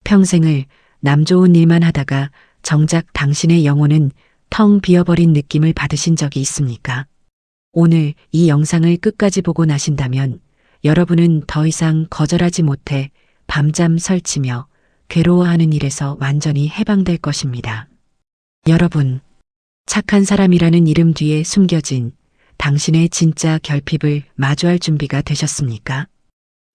평생을 남 좋은 일만 하다가 정작 당신의 영혼은 텅 비어버린 느낌을 받으신 적이 있습니까? 오늘 이 영상을 끝까지 보고 나신다면 여러분은 더 이상 거절하지 못해 밤잠 설치며 괴로워하는 일에서 완전히 해방될 것입니다. 여러분, 착한 사람이라는 이름 뒤에 숨겨진 당신의 진짜 결핍을 마주할 준비가 되셨습니까?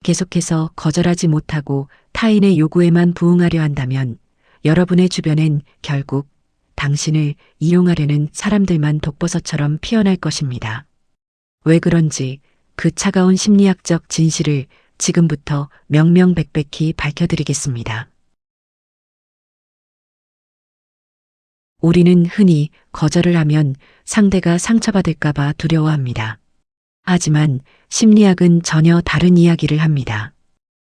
계속해서 거절하지 못하고 타인의 요구에만 부응하려 한다면 여러분의 주변엔 결국 당신을 이용하려는 사람들만 독버섯처럼 피어날 것입니다. 왜 그런지 그 차가운 심리학적 진실을 지금부터 명명백백히 밝혀드리겠습니다. 우리는 흔히 거절을 하면 상대가 상처받을까봐 두려워합니다. 하지만 심리학은 전혀 다른 이야기를 합니다.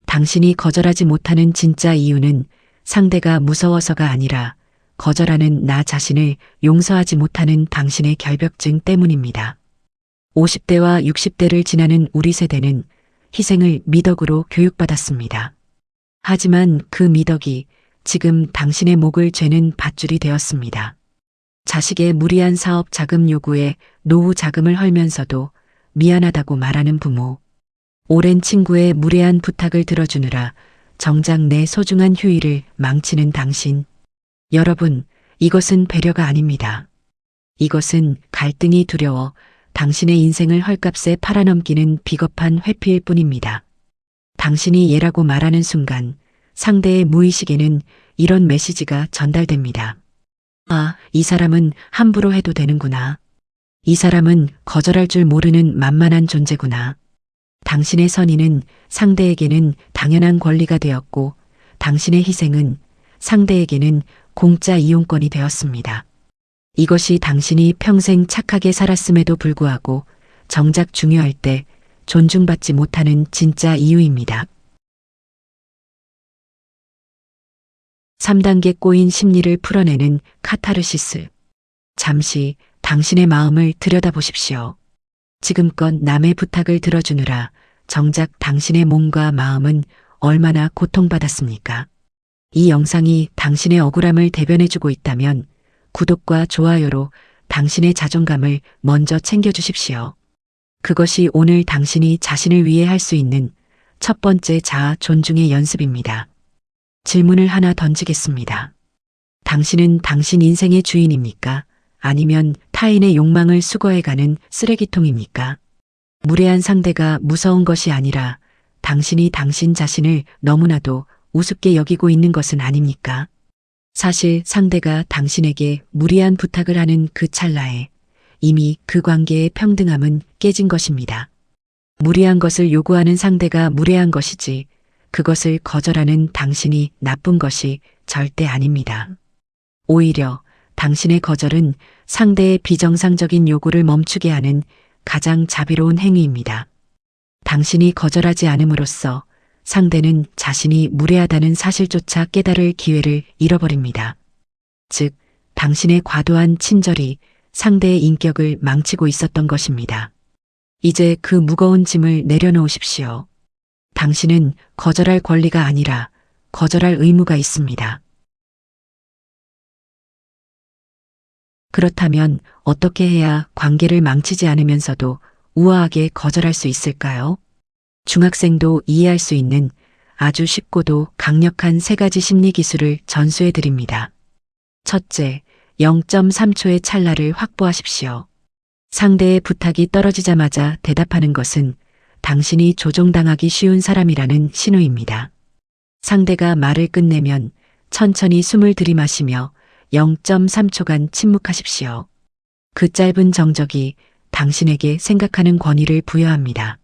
당신이 거절하지 못하는 진짜 이유는 상대가 무서워서가 아니라 거절하는 나 자신을 용서하지 못하는 당신의 결벽증 때문입니다. 50대와 60대를 지나는 우리 세대는 희생을 미덕으로 교육받았습니다. 하지만 그 미덕이 지금 당신의 목을 죄는 밧줄이 되었습니다. 자식의 무리한 사업 자금 요구에 노후 자금을 헐면서도 미안하다고 말하는 부모, 오랜 친구의 무례한 부탁을 들어주느라 정작 내 소중한 휴일을 망치는 당신. 여러분, 이것은 배려가 아닙니다. 이것은 갈등이 두려워 당신의 인생을 헐값에 팔아넘기는 비겁한 회피일 뿐입니다. 당신이 얘라고 말하는 순간 상대의 무의식에는 이런 메시지가 전달됩니다. 아, 이 사람은 함부로 해도 되는구나. 이 사람은 거절할 줄 모르는 만만한 존재구나. 당신의 선의는 상대에게는 당연한 권리가 되었고 당신의 희생은 상대에게는 공짜 이용권이 되었습니다. 이것이 당신이 평생 착하게 살았음에도 불구하고 정작 중요할 때 존중받지 못하는 진짜 이유입니다. 3단계 꼬인 심리를 풀어내는 카타르시스. 잠시 당신의 마음을 들여다보십시오. 지금껏 남의 부탁을 들어주느라 정작 당신의 몸과 마음은 얼마나 고통받았습니까? 이 영상이 당신의 억울함을 대변해주고 있다면 구독과 좋아요로 당신의 자존감을 먼저 챙겨주십시오. 그것이 오늘 당신이 자신을 위해 할 수 있는 첫 번째 자아 존중의 연습입니다. 질문을 하나 던지겠습니다. 당신은 당신 인생의 주인입니까? 아니면 타인의 욕망을 수거해가는 쓰레기통입니까? 무례한 상대가 무서운 것이 아니라 당신이 당신 자신을 너무나도 우습게 여기고 있는 것은 아닙니까? 사실 상대가 당신에게 무리한 부탁을 하는 그 찰나에 이미 그 관계의 평등함은 깨진 것입니다. 무리한 것을 요구하는 상대가 무례한 것이지 그것을 거절하는 당신이 나쁜 것이 절대 아닙니다. 오히려 당신의 거절은 상대의 비정상적인 요구를 멈추게 하는 가장 자비로운 행위입니다. 당신이 거절하지 않음으로써 상대는 자신이 무례하다는 사실조차 깨달을 기회를 잃어버립니다. 즉, 당신의 과도한 친절이 상대의 인격을 망치고 있었던 것입니다. 이제 그 무거운 짐을 내려놓으십시오. 당신은 거절할 권리가 아니라 거절할 의무가 있습니다. 그렇다면 어떻게 해야 관계를 망치지 않으면서도 우아하게 거절할 수 있을까요? 중학생도 이해할 수 있는 아주 쉽고도 강력한 3가지 심리 기술을 전수해 드립니다. 첫째, 0.3초의 찰나를 확보하십시오. 상대의 부탁이 떨어지자마자 대답하는 것은 당신이 조종당하기 쉬운 사람이라는 신호입니다. 상대가 말을 끝내면 천천히 숨을 들이마시며 0.3초간 침묵하십시오. 그 짧은 정적이 당신에게 생각하는 권위를 부여합니다.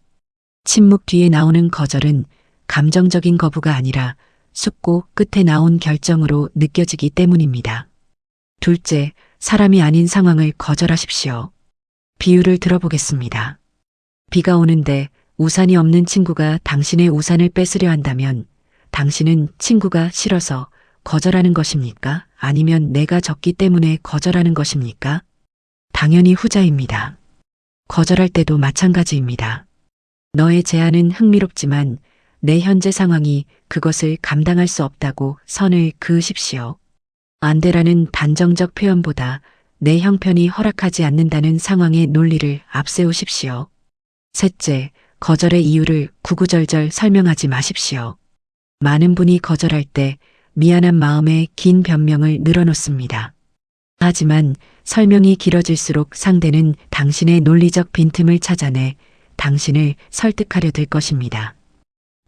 침묵 뒤에 나오는 거절은 감정적인 거부가 아니라 숙고 끝에 나온 결정으로 느껴지기 때문입니다. 둘째, 사람이 아닌 상황을 거절하십시오. 비유를 들어보겠습니다. 비가 오는데 우산이 없는 친구가 당신의 우산을 뺏으려 한다면 당신은 친구가 싫어서 거절하는 것입니까? 아니면 내가 졌기 때문에 거절하는 것입니까? 당연히 후자입니다. 거절할 때도 마찬가지입니다. 너의 제안은 흥미롭지만 내 현재 상황이 그것을 감당할 수 없다고 선을 그으십시오. 안 돼라는 단정적 표현보다 내 형편이 허락하지 않는다는 상황의 논리를 앞세우십시오. 셋째, 거절의 이유를 구구절절 설명하지 마십시오. 많은 분이 거절할 때 미안한 마음에 긴 변명을 늘어놓습니다. 하지만 설명이 길어질수록 상대는 당신의 논리적 빈틈을 찾아내 당신을 설득하려 들 것입니다.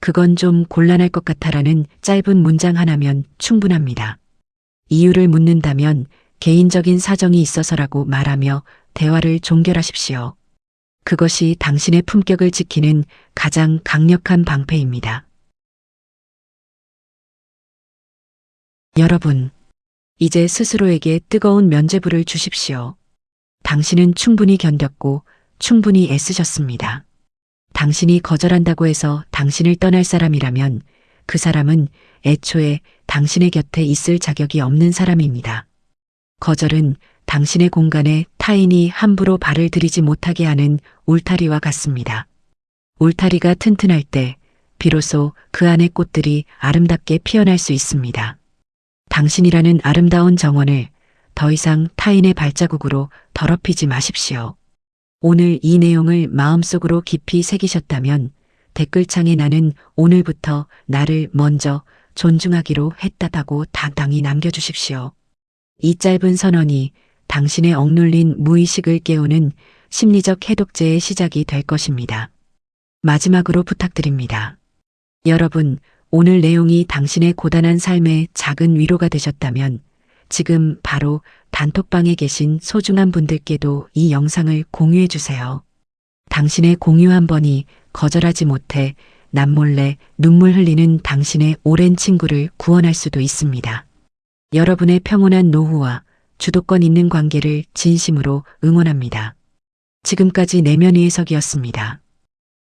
그건 좀 곤란할 것 같아라는 짧은 문장 하나면 충분합니다. 이유를 묻는다면 개인적인 사정이 있어서라고 말하며 대화를 종결하십시오. 그것이 당신의 품격을 지키는 가장 강력한 방패입니다. 여러분, 이제 스스로에게 뜨거운 면죄부를 주십시오. 당신은 충분히 견뎠고 충분히 애쓰셨습니다. 당신이 거절한다고 해서 당신을 떠날 사람이라면 그 사람은 애초에 당신의 곁에 있을 자격이 없는 사람입니다. 거절은 당신의 공간에 타인이 함부로 발을 들이지 못하게 하는 울타리와 같습니다. 울타리가 튼튼할 때 비로소 그 안의 꽃들이 아름답게 피어날 수 있습니다. 당신이라는 아름다운 정원을 더 이상 타인의 발자국으로 더럽히지 마십시오. 오늘 이 내용을 마음속으로 깊이 새기셨다면 댓글창에 나는 오늘부터 나를 먼저 존중하기로 했다고 당당히 남겨주십시오. 이 짧은 선언이 당신의 억눌린 무의식을 깨우는 심리적 해독제의 시작이 될 것입니다. 마지막으로 부탁드립니다. 여러분, 오늘 내용이 당신의 고단한 삶에 작은 위로가 되셨다면 지금 바로 단톡방에 계신 소중한 분들께도 이 영상을 공유해 주세요. 당신의 공유 한 번이 거절하지 못해 남몰래 눈물 흘리는 당신의 오랜 친구를 구원할 수도 있습니다. 여러분의 평온한 노후와 주도권 있는 관계를 진심으로 응원합니다. 지금까지 내면 이해석이었습니다.